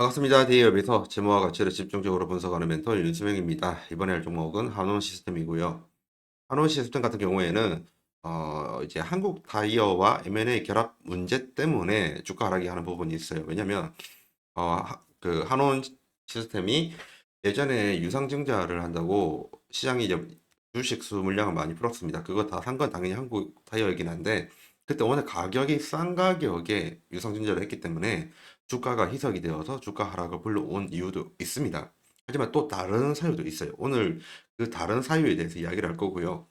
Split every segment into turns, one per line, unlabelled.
반갑습니다. 대기업에서 재무와 가치를 집중적으로 분석하는 멘토 윤수명입니다. 이번에 할 종목은 한원 시스템이고요. 한원 시스템 같은 경우에는 이제 한국 타이어와 M&A 결합 문제 때문에 주가 하락이 하는 부분이 있어요. 왜냐면 그 한원 시스템이 예전에 유상증자를 한다고 시장이 이제 주식 수 물량을 많이 풀었습니다. 그거 다 산 건 당연히 한국 타이어이긴 한데 그때 워낙 가격이 싼 가격에 유상증자를 했기 때문에 주가가 희석이 되어서 주가 하락을 불러온 이유도 있습니다. 하지만 또 다른 사유도 있어요. 오늘 그 다른 사유에 대해서 이야기를 할 거고요.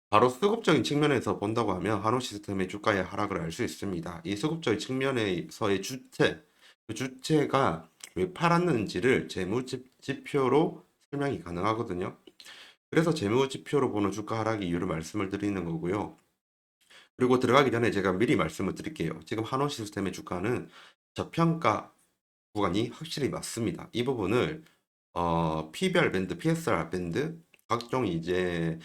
바로 수급적인 측면에서 본다고 하면 한우 시스템의 주가의 하락을 알 수 있습니다. 이 수급적인 측면에서의 주체, 그 주체가 왜 팔았는지를 지표로 설명이 가능하거든요. 그래서 재무 지표로 보는 주가 하락 이유를 말씀을 드리는 거고요. 그리고 들어가기 전에 제가 미리 말씀을 드릴게요. 지금 한원 시스템의 주가는 저평가 구간이 확실히 맞습니다. 이 부분을 P별 밴드, PSR 밴드, 각종 이제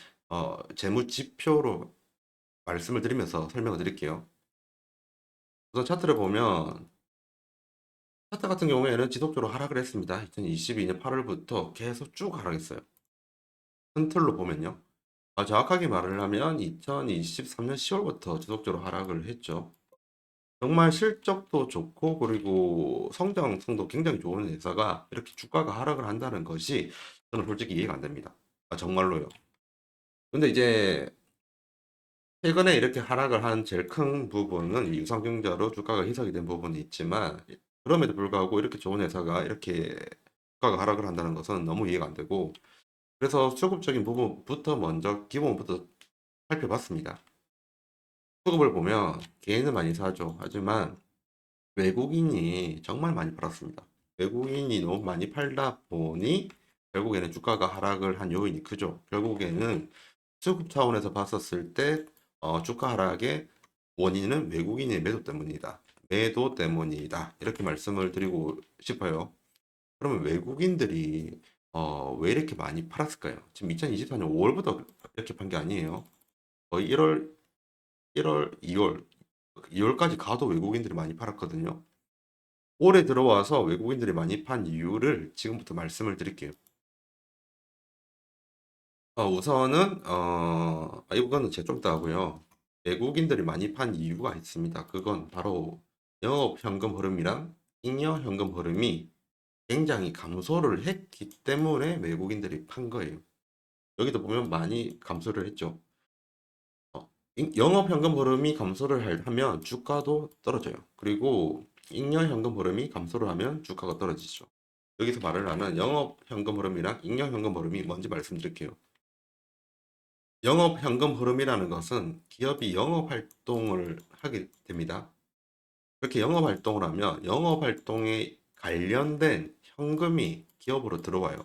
재무 지표로 말씀을 드리면서 설명을 드릴게요. 우선 차트를 보면 차트 같은 경우에는 지속적으로 하락을 했습니다. 2022년 8월부터 계속 쭉 하락했어요. 큰 틀로 보면요. 정확하게 말을 하면 2023년 10월부터 지속적으로 하락을 했죠. 정말 실적도 좋고 그리고 성장성도 굉장히 좋은 회사가 이렇게 주가가 하락을 한다는 것이 저는 솔직히 이해가 안 됩니다. 정말로요. 근데 이제 최근에 이렇게 하락을 한 제일 큰 부분은 유상증자로 주가가 희석이 된 부분이 있지만 그럼에도 불구하고 이렇게 좋은 회사가 이렇게 주가가 하락을 한다는 것은 너무 이해가 안 되고 그래서 수급적인 부분부터 먼저 기본부터 살펴봤습니다. 수급을 보면 개인은 많이 사죠. 하지만 외국인이 정말 많이 팔았습니다. 외국인이 너무 많이 팔다 보니 결국에는 주가가 하락을 한 요인이 크죠. 결국에는 수급 차원에서 봤었을 때 주가 하락의 원인은 외국인의 매도 때문이다. 매도 때문이다. 이렇게 말씀을 드리고 싶어요. 그러면 외국인들이 왜 이렇게 많이 팔았을까요? 지금 2024년 5월부터 이렇게 판 게 아니에요. 거의 1월, 2월까지 가도 외국인들이 많이 팔았거든요. 올해 들어와서 외국인들이 많이 판 이유를 지금부터 말씀을 드릴게요. 우선은 이거는 제가 좀 이따 하고요. 외국인들이 많이 판 이유가 있습니다. 그건 바로 영업 현금 흐름이랑 잉여 현금 흐름이 굉장히 감소를 했기 때문에 외국인들이 판 거예요. 여기도 보면 많이 감소를 했죠. 영업 현금 흐름이 감소를 하면 주가도 떨어져요. 그리고 잉여 현금 흐름이 감소를 하면 주가가 떨어지죠. 여기서 말을 하는 영업 현금 흐름이랑 잉여 현금 흐름이 뭔지 말씀드릴게요. 영업 현금 흐름이라는 것은 기업이 영업 활동을 하게 됩니다. 그렇게 영업 활동을 하면 영업 활동에 관련된 현금이 기업으로 들어와요.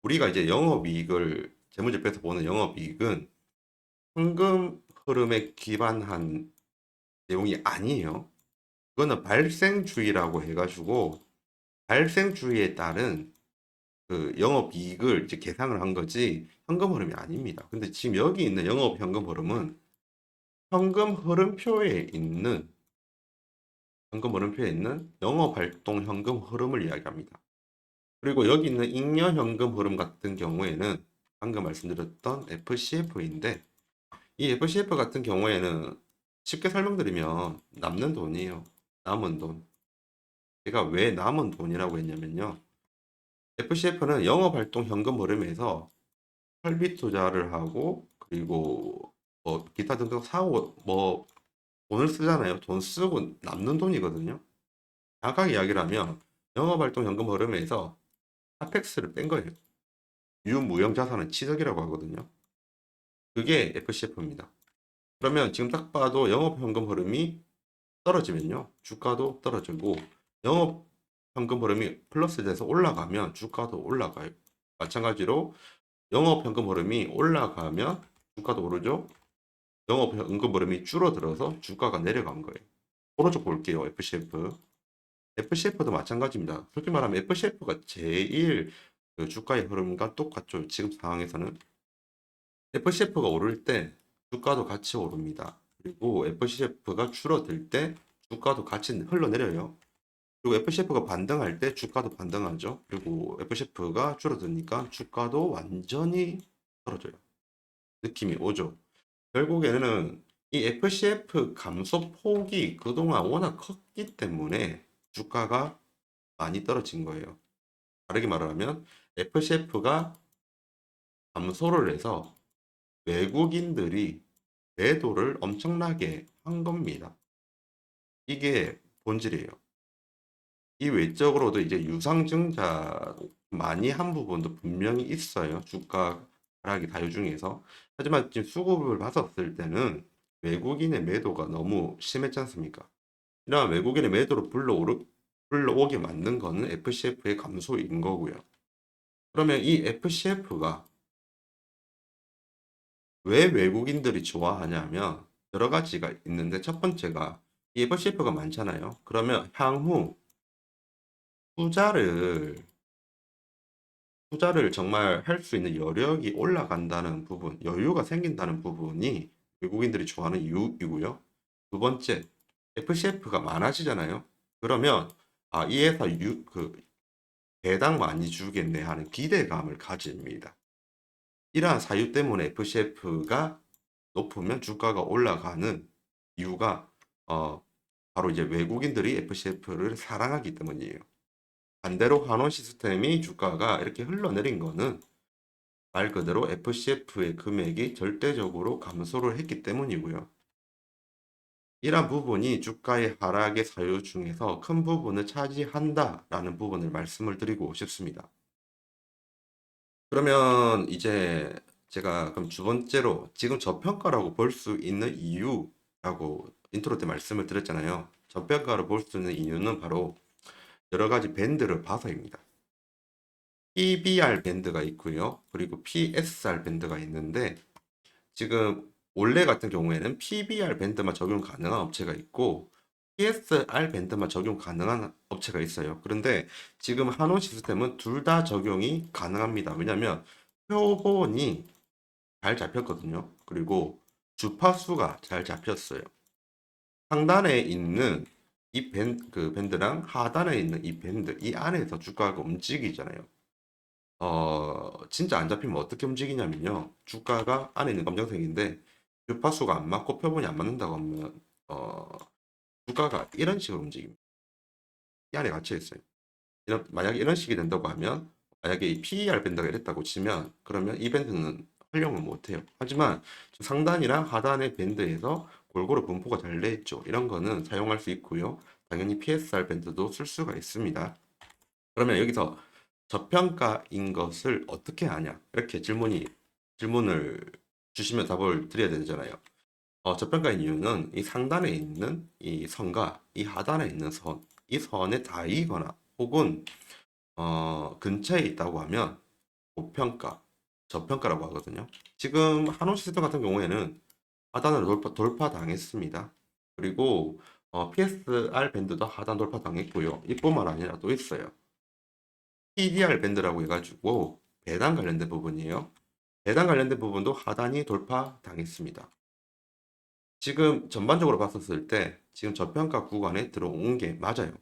우리가 이제 영업이익을 재무제표에서 보는 영업이익은 현금 흐름에 기반한 내용이 아니에요. 그거는 발생주의라고 해가지고 발생주의에 따른 그 영업이익을 이제 계산을 한 거지 현금 흐름이 아닙니다. 근데 지금 여기 있는 영업 현금 흐름은 현금 흐름표에 있는 영업 활동 현금 흐름을 이야기합니다. 그리고 여기 있는 잉여 현금 흐름 같은 경우에는 방금 말씀드렸던 FCF인데 이 FCF 같은 경우에는 쉽게 설명드리면 남는 돈이에요. 남은 돈. 제가 왜 남은 돈이라고 했냐면요. FCF는 영업활동 현금 흐름에서 설비 투자를 하고 그리고 뭐 기타 등등 사고 뭐 돈을 쓰잖아요. 돈 쓰고 남는 돈이거든요. 정확하게 이야기를 하면 영업활동 현금 흐름에서 카펙스를 뺀 거예요. 유무형 자산은 취득이라고 하거든요. 그게 FCF입니다. 그러면 지금 딱 봐도 영업 현금 흐름이 떨어지면요. 주가도 떨어지고 영업 현금 흐름이 플러스 돼서 올라가면 주가도 올라가요. 마찬가지로 영업 현금 흐름이 올라가면 주가도 오르죠. 영업 현금 흐름이 줄어들어서 주가가 내려간 거예요. 오른쪽 볼게요. FCF. FCF도 마찬가지입니다. 솔직히 말하면 FCF가 제일 그 주가의 흐름과 똑같죠. 지금 상황에서는 FCF가 오를 때 주가도 같이 오릅니다. 그리고 FCF가 줄어들 때 주가도 같이 흘러내려요. 그리고 FCF가 반등할 때 주가도 반등하죠. 그리고 FCF가 줄어드니까 주가도 완전히 떨어져요. 느낌이 오죠. 결국에는 이 FCF 감소 폭이 그동안 워낙 컸기 때문에 주가가 많이 떨어진 거예요. 다르게 말하면 FCF가 감소를 해서 외국인들이 매도를 엄청나게 한 겁니다. 이게 본질이에요. 이 외적으로도 이제 유상증자 많이 한 부분도 분명히 있어요. 주가 하락이 다유 중에서. 하지만 지금 수급을 봤었을 때는 외국인의 매도가 너무 심했지 않습니까? 이러한 외국인의 매도로 불러오게 만든 거는 FCF의 감소인 거고요. 그러면 이 FCF가 왜 외국인들이 좋아하냐면 여러 가지가 있는데 첫 번째가 이 FCF가 많잖아요. 그러면 향후 투자를 투자를 정말 할 수 있는 여력이 올라간다는 부분, 여유가 생긴다는 부분이 외국인들이 좋아하는 이유이고요. 두 번째, FCF가 많아지잖아요. 그러면 이 회사 배당 많이 주겠네 하는 기대감을 가집니다. 이러한 사유 때문에 FCF가 높으면 주가가 올라가는 이유가 바로 이제 외국인들이 FCF를 사랑하기 때문이에요. 반대로 환원 시스템이 주가가 이렇게 흘러내린 거는 말 그대로 FCF의 금액이 절대적으로 감소를 했기 때문이고요. 이러한 부분이 주가의 하락의 사유 중에서 큰 부분을 차지한다라는 부분을 말씀을 드리고 싶습니다. 그러면 이제 제가 그럼 두 번째로 지금 저평가라고 볼 수 있는 이유라고 인트로 때 말씀을 드렸잖아요. 저평가로 볼 수 있는 이유는 바로 여러 가지 밴드를 봐서입니다. PBR 밴드가 있고요. 그리고 PSR 밴드가 있는데 지금 올해 같은 경우에는 PBR 밴드만 적용 가능한 업체가 있고 PSR 밴드만 적용 가능한 업체가 있어요. 그런데 지금 한온 시스템은 둘 다 적용이 가능합니다. 왜냐하면 표본이 잘 잡혔거든요. 그리고 주파수가 잘 잡혔어요. 상단에 있는 그 밴드랑 하단에 있는 이 밴드, 이 안에서 주가가 움직이잖아요. 진짜 안 잡히면 어떻게 움직이냐면요. 주가가 안에 있는 검정색인데 주파수가 안 맞고 표본이 안 맞는다고 하면 주가가 이런 식으로 움직입니다. 이 안에 갇혀 있어요. 만약에 이런 식이 된다고 하면 만약에 이 PER 밴드가 이랬다고 치면 그러면 이 밴드는 활용을 못 해요. 하지만 상단이랑 하단의 밴드에서 골고루 분포가 잘 돼 있죠. 이런 거는 사용할 수 있고요. 당연히 PSR 밴드도 쓸 수가 있습니다. 그러면 여기서 저평가인 것을 어떻게 아냐? 이렇게 질문을 주시면 답을 드려야 되잖아요. 저평가인 이유는 이 상단에 있는 이 선과 이 하단에 있는 선, 이 선에 닿이거나 혹은 근처에 있다고 하면 고평가, 저평가라고 하거든요. 지금 한온 시스템 같은 경우에는 하단을 돌파당했습니다. 그리고 PSR 밴드도 하단 돌파당했고요. 이뿐만 아니라 또 있어요. PDR 밴드라고 해가지고 배당 관련된 부분이에요. 배당 관련된 부분도 하단이 돌파당했습니다. 지금 전반적으로 봤었을 때 지금 저평가 구간에 들어온 게 맞아요.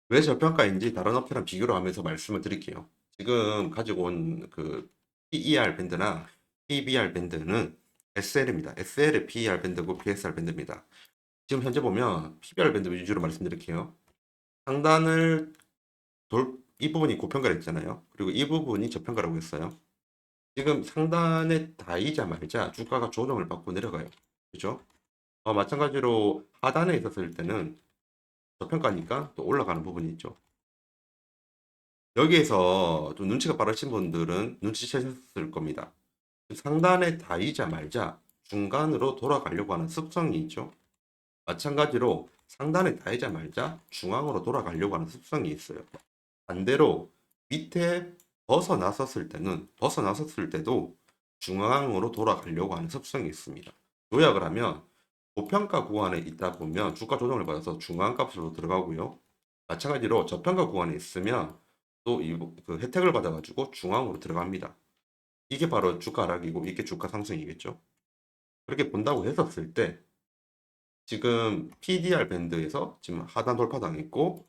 왜 저평가인지 다른 업체랑 비교를 하면서 말씀을 드릴게요. 지금 가지고 온 그 PER 밴드나 PBR 밴드는 SL입니다. SL의 PER 밴드고 PSR 밴드입니다. 지금 현재 보면 PBR 밴드 위주로 말씀드릴게요. 상단을 이 부분이 고평가를 했잖아요. 그리고 이 부분이 저평가라고 했어요. 지금 상단에 닿이자 말자 주가가 조정을 받고 내려가요. 그죠? 마찬가지로 하단에 있었을 때는 저평가니까 또 올라가는 부분이 있죠. 여기에서 좀 눈치가 빠르신 분들은 눈치채셨을 겁니다. 상단에 닿이자 말자 중간으로 돌아가려고 하는 습성이 있죠. 마찬가지로 상단에 닿이자 말자 중앙으로 돌아가려고 하는 습성이 있어요. 반대로 밑에 벗어났었을 때도 중앙으로 돌아가려고 하는 습성이 있습니다. 요약을 하면 고평가 구간에 있다 보면 주가 조정을 받아서 중앙값으로 들어가고요. 마찬가지로 저평가 구간에 있으면 또 그 혜택을 받아가지고 중앙으로 들어갑니다. 이게 바로 주가 하락이고 이게 주가 상승이겠죠. 그렇게 본다고 했었을 때 지금 PDR 밴드에서 지금 하단 돌파당했고,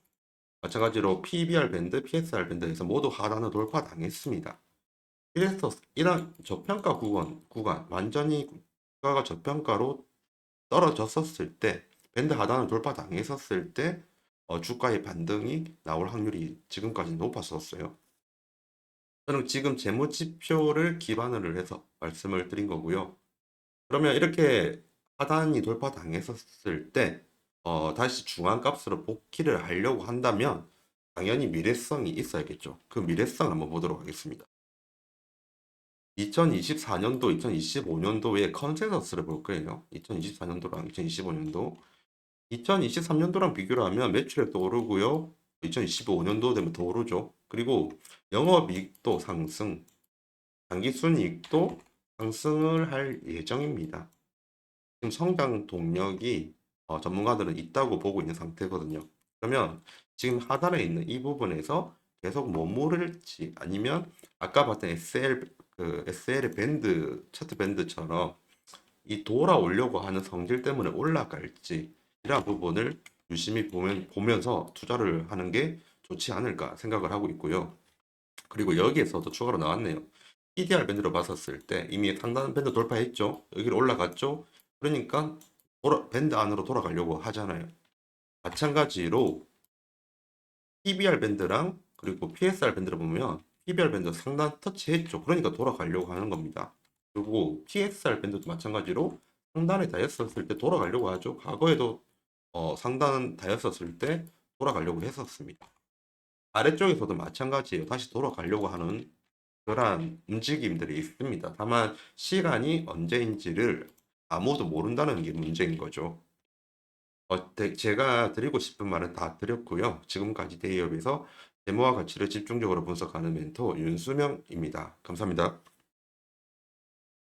마찬가지로 PBR 밴드, PSR 밴드에서 모두 하단을 돌파당했습니다. 그래서 이런 저평가 구간 완전히 주가가 저평가로 떨어졌었을 때, 밴드 하단을 돌파당했었을 때 주가의 반등이 나올 확률이 지금까지 높았었어요. 저는 지금 재무지표를 기반으로 해서 말씀을 드린 거고요. 그러면 이렇게 하단이 돌파당했었을 때 다시 중앙값으로 복귀를 하려고 한다면 당연히 미래성이 있어야겠죠. 그 미래성 한번 보도록 하겠습니다. 2024년도, 2025년도의 컨센서스를 볼 거예요. 2024년도랑 2025년도. 2023년도랑 비교를 하면 매출액도 오르고요. 2025년도 되면 더 오르죠. 그리고 영업이익도 상승, 당기순이익도 상승을 할 예정입니다. 지금 성장 동력이 전문가들은 있다고 보고 있는 상태거든요. 그러면 지금 하단에 있는 이 부분에서 계속 머무를지 아니면 아까 봤던 SL의 밴드, 차트 밴드처럼 이 돌아오려고 하는 성질 때문에 올라갈지 이런 부분을 유심히 보면서 투자를 하는 게 좋지 않을까 생각을 하고 있고요. 그리고 여기에서도 추가로 나왔네요. PDR 밴드로 봤었을 때 이미 상단 밴드 돌파했죠. 여기로 올라갔죠. 그러니까 밴드 안으로 돌아가려고 하잖아요. 마찬가지로 PBR 밴드랑 그리고 PSR 밴드를 보면 PBR 밴드 상단 터치했죠. 그러니까 돌아가려고 하는 겁니다. 그리고 PSR 밴드도 마찬가지로 상단에 닿았었을 때 돌아가려고 하죠. 과거에도 상단 닿았었을 때 돌아가려고 했었습니다. 아래쪽에서도 마찬가지예요. 다시 돌아가려고 하는 그러한 움직임들이 있습니다. 다만 시간이 언제인지를 아무도 모른다는 게 문제인 거죠. 제가 드리고 싶은 말은 다 드렸고요. 지금까지 대기업에서 재무와 가치를 집중적으로 분석하는 멘토 윤수명입니다. 감사합니다.